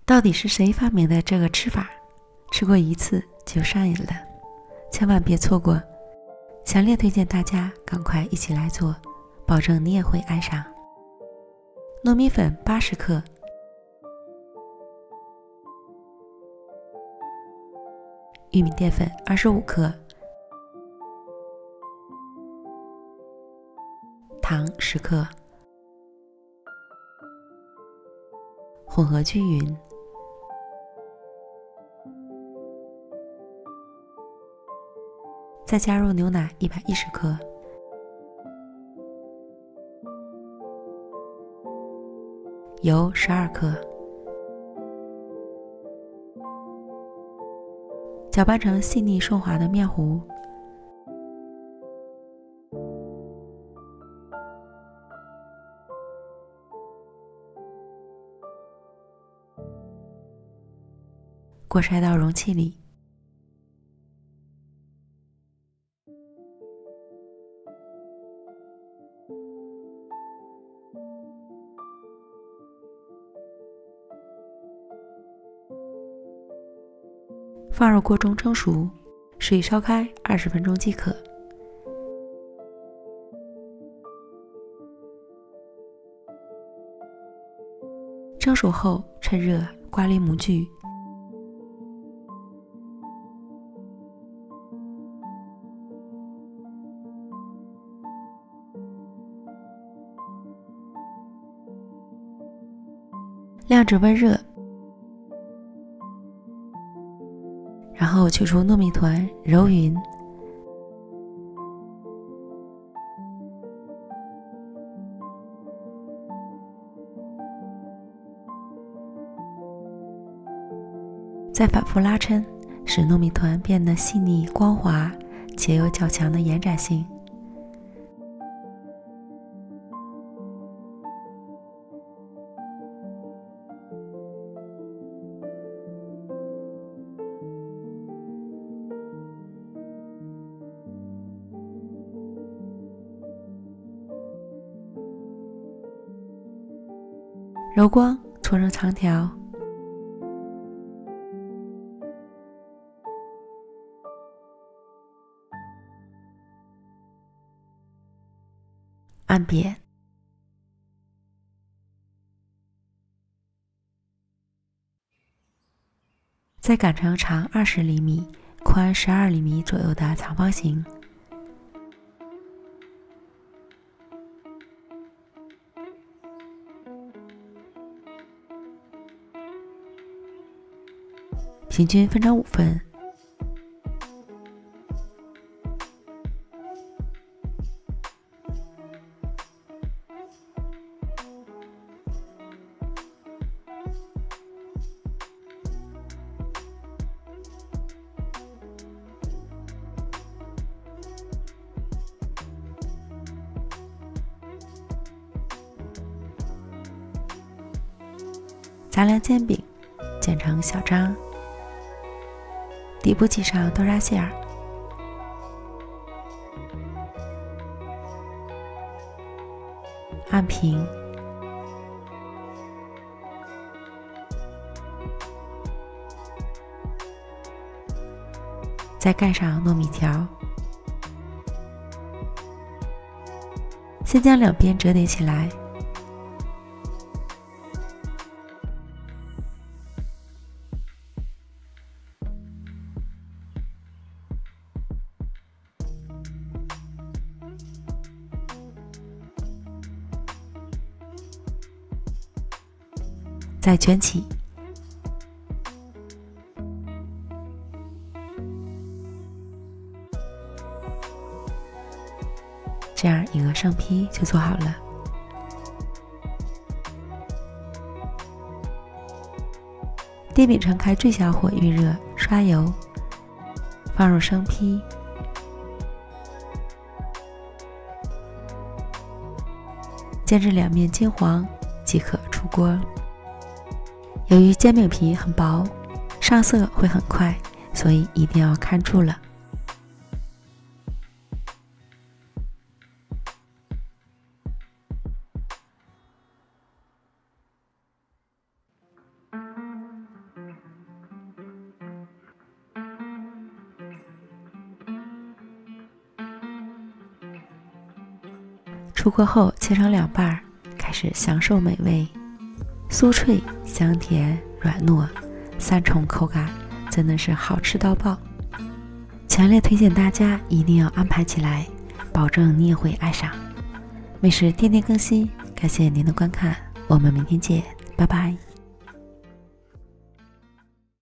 到底是谁发明的这个吃法？吃过一次就上瘾了，千万别错过！强烈推荐大家赶快一起来做，保证你也会爱上。糯米粉80克，玉米淀粉25克，糖10克，混合均匀。再加入牛奶110克，油12克，搅拌成细腻顺滑的面糊。过筛到容器里。放入锅中蒸熟，水烧开20分钟即可。蒸熟后，趁热刮离模具，晾至温热。然后取出糯米团，揉匀，再反复拉抻，使糯米团变得细腻光滑，且有较强的延展性。揉光，搓成长条，按扁，再擀成长20厘米、宽12厘米左右的长方形。平均分成5份，杂粮煎饼剪成小张，底部系上豆沙馅儿，按平，再盖上糯米条，先将两边折叠起来，再卷起，这样一个生坯就做好了。电饼铛开最小火预热，刷油，放入生坯，煎至两面金黄即可出锅。由于煎饼皮很薄，上色会很快，所以一定要看住了。出锅后切成2半，开始享受美味，酥脆、香甜、软糯，3重口感，真的是好吃到爆！强烈推荐大家一定要安排起来，保证你也会爱上。美食天天更新，感谢您的观看，我们明天见，拜拜。